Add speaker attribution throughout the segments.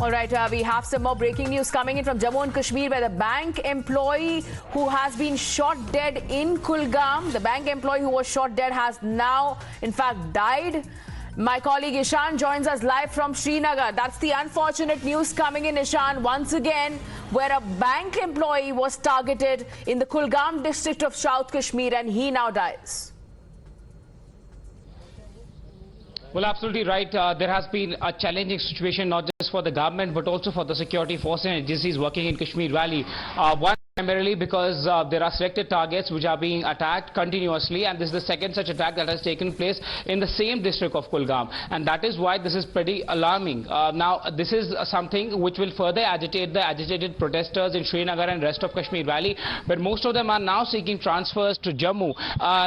Speaker 1: All right, we have some more breaking news coming in from Jammu and Kashmir, where the bank employee who has been shot dead in Kulgam, the bank employee who was shot dead has now, in fact, died. My colleague Ishan joins us live from Srinagar. That's the unfortunate news coming in, Ishan, once again, where a bank employee was targeted in the Kulgam district of South Kashmir and he now dies.
Speaker 2: Well, absolutely right. There has been a challenging situation, not just for the government, but also for the security forces and agencies working in Kashmir Valley. One, primarily because there are selected targets which are being attacked continuously, and this is the second such attack that has taken place in the same district of Kulgam, and that is why this is pretty alarming. Now, this is something which will further agitate the agitated protesters in Srinagar and rest of Kashmir Valley, but most of them are now seeking transfers to Jammu.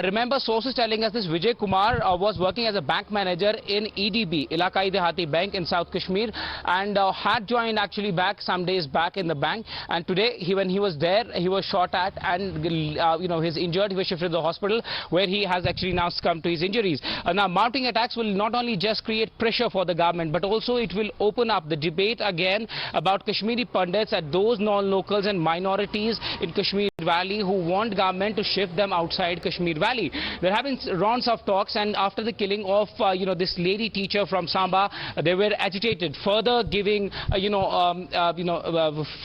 Speaker 2: Remember, sources telling us this: Vijay Kumar was working as a bank manager in EDB, Elaqahi Dehati Bank in South Kashmir, and had joined actually back some days back in the bank, and today when he was there, he was shot at and he's injured. He was shifted to the hospital where he has actually now succumbed to his injuries. Now, mounting attacks will not only just create pressure for the government, but also it will open up the debate again about Kashmiri pundits and those non-locals and minorities in Kashmir Valley who want government to shift them outside Kashmir Valley. There have been rounds of talks, and after the killing of this lady teacher from Samba, they were agitated, further giving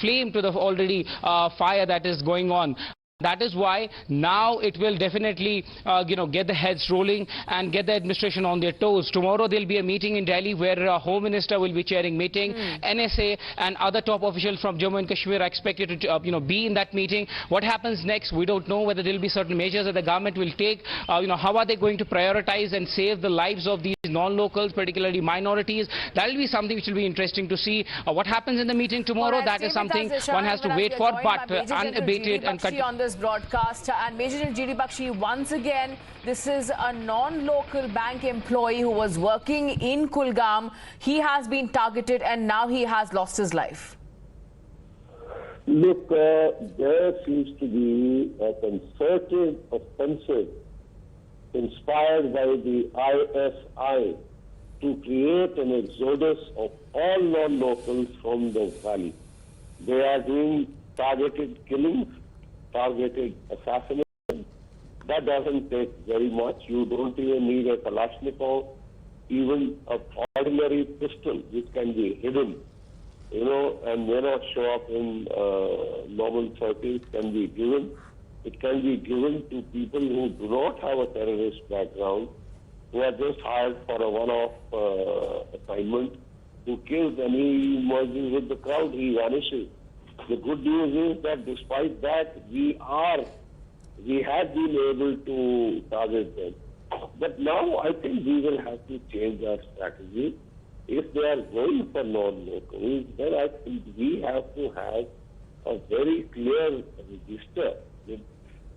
Speaker 2: flame to the already fire that is going on. That is why now it will definitely, get the heads rolling and get the administration on their toes. Tomorrow there will be a meeting in Delhi where Home Minister will be chairing meeting. NSA and other top officials from Jammu and Kashmir are expected to, be in that meeting. What happens next? We don't know. Whether there will be certain measures that the government will take. How are they going to prioritize and save the lives of these non-locals, particularly minorities? That will be something which will be interesting to see. What happens in the meeting tomorrow? That is something one has to wait for. But unabated and
Speaker 1: broadcast, and Major G.D. Bakshi, once again, this is a non-local bank employee who was working in Kulgam. He has been targeted and now he has lost his life.
Speaker 3: Look, there seems to be a concerted offensive inspired by the ISI to create an exodus of all non-locals from the valley. They are doing targeted killings, targeted assassination. That doesn't take very much. You don't even need a Kalashnikov, even an ordinary pistol which can be hidden, and may not show up in normal circles, can be given. It can be given to people who do not have a terrorist background, who are just hired for a one-off assignment, who kills and he merges with the crowd, he vanishes. The good news is that despite that, we have been able to target them. But now I think we will have to change our strategy. If they are going for non-locals, then I think we have to have a very clear register with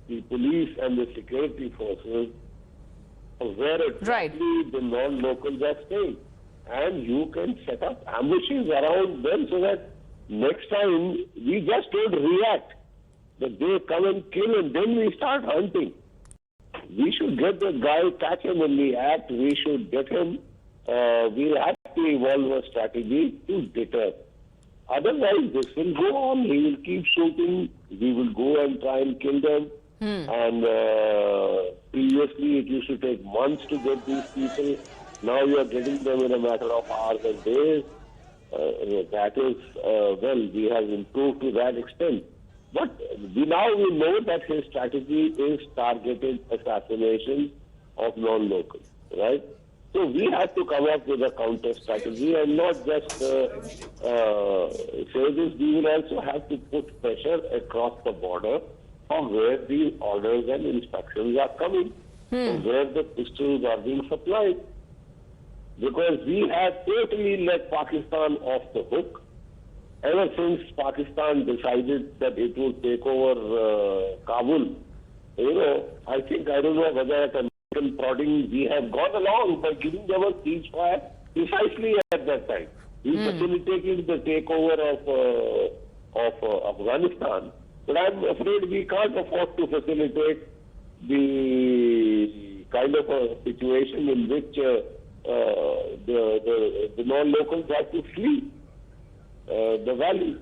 Speaker 3: the police and the security forces of where exactly the non-locals are staying. And you can set up ambushes around them so that next time we just don't react, that they come and kill and then we start hunting. We should get the guy, catch him in the act, we should get him. We'll have to evolve a strategy to deter. Otherwise, this will go on. He will keep shooting. We will go and try and kill them. And previously, it used to take months to get these people. Now you are getting them in a matter of hours and days. That is, we have improved to that extent. But now we know that his strategy is targeted assassination of non-locals, right? So we have to come up with a counter strategy and not just say this. We will also have to put pressure across the border from where the orders and instructions are coming, from where the pistols are being supplied. Because we have totally let Pakistan off the hook. Ever since Pakistan decided that it would take over Kabul, I don't know whether at American prodding we have gone along by giving them a ceasefire precisely at that time. We facilitated the takeover of Afghanistan, but I'm afraid we can't afford to facilitate the kind of a situation in which the non-locals have to flee. the valley.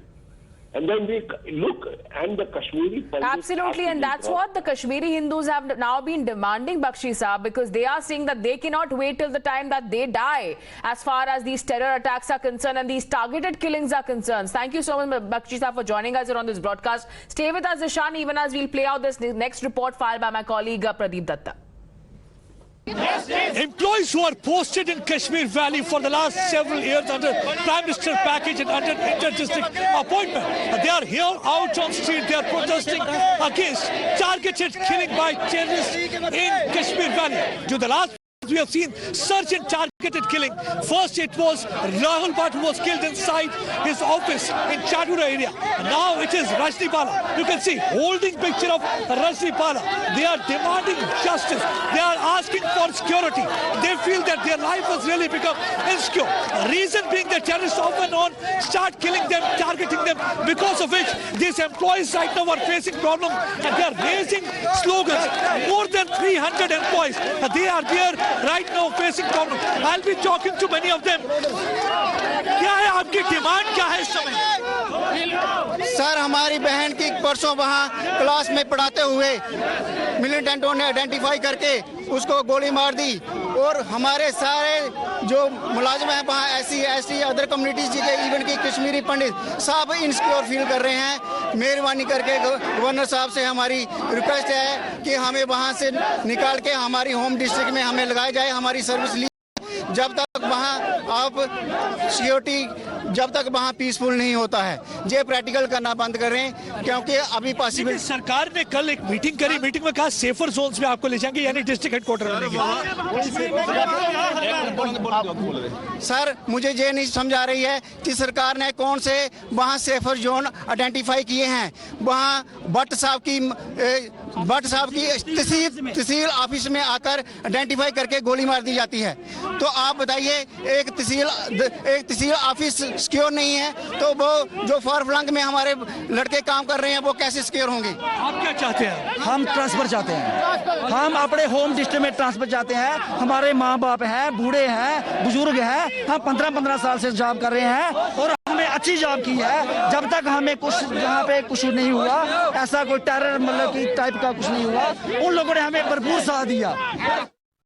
Speaker 3: And then we look, and the Kashmiri Pandits.
Speaker 1: Absolutely, and that's what the Kashmiri Hindus have now been demanding, Bakshi Saab, because they are saying that they cannot wait till the time that they die as far as these terror attacks are concerned and these targeted killings are concerned. Thank you so much, Bakshi Saab, for joining us here on this broadcast. Stay with us, Ishan, even as we'll play out this next report filed by my colleague Pradeep Datta.
Speaker 4: Employees who are posted in Kashmir Valley for the last several years under Prime Minister package and under inter-district appointment, they are here out on street. They are protesting against targeted killing by terrorists in Kashmir Valley. To the last, we have seen surge in targeted killing. First it was Rahul Bhatt who was killed inside his office in Chadura area. Now it is Rajnipala. You can see holding picture of Rajnipala. They are demanding justice. They are asking for security. They feel that their life has really become insecure. Reason being that terrorists often on start killing them, targeting them, because of which these employees right now are facing problems and they are raising slogans. More than 300 employees, they are there right now facing problem. I'll be talking to many of them. क्या है आपकी demand क्या है इस समय?
Speaker 5: Sir, हमारी बहन की परसों वहाँ क्लास में पढ़ाते हुए मिलिटेंटों ने आइडेंटिफाई करके उसको गोली मार दी और हमारे सारे जो मुलाजिम हैं वहाँ एससी अदर कम्युनिटीज के इवन की कश्मीरी पंडित सब इनसिक्योर फील कर रहे हैं। मेहरबानी करके गवर्नर साहब से हमारी रिक्वेस्ट है कि हमें वहाँ से निकाल के हमारी होम डिस्ट्रिक्ट में हमें लगाया जाए। हमारी सर्विस ली जब तक वहाँ आप सिक्योरिटी जब तक वहाँ पीसफुल नहीं होता है, ये प्रैक्टिकल करना बंद करें क्योंकि अभी पॉसिबल।
Speaker 4: सरकार ने कल एक मीटिंग करी, मीटिंग में कहा सेफर जोन्स में आपको ले जाएंगे, यानी डिस्ट्रिक्ट हेडक्वार्टर बनेंगे।
Speaker 5: सर, मुझे ये नहीं समझ आ रही है कि सरकार ने कौन से वहाँ सेफर जोन आइडेंटिफाई किए हैं। वहाँ भट्ट साहब की तहसील ऑफिस में आकर आइडेंटिफाई करके गोली मार दी जाती है। तो आप बताइए, एक तहसील ऑफिस सिक्योर नहीं है तो वो जो फॉर फ्लंग में हमारे लड़के काम कर रहे हैं वो कैसे सिक्योर होंगे?
Speaker 4: आप क्या चाहते हैं?
Speaker 6: हम ट्रांसफर चाहते हैं। हम अपने होम डिस्ट्रिक्ट में ट्रांसफर चाहते हैं। हमारे माँ बाप हैं, बूढ़े हैं, बुजुर्ग हैं। हम 15-15 साल से जॉब कर रहे हैं और हमने अच्छी जॉब की है। जब तक हमें कुछ यहाँ पे कुछ नहीं हुआ, ऐसा कोई टेरर मतलब की टाइप का कुछ नहीं हुआ, उन लोगों ने हमें भरपूर साथ दिया।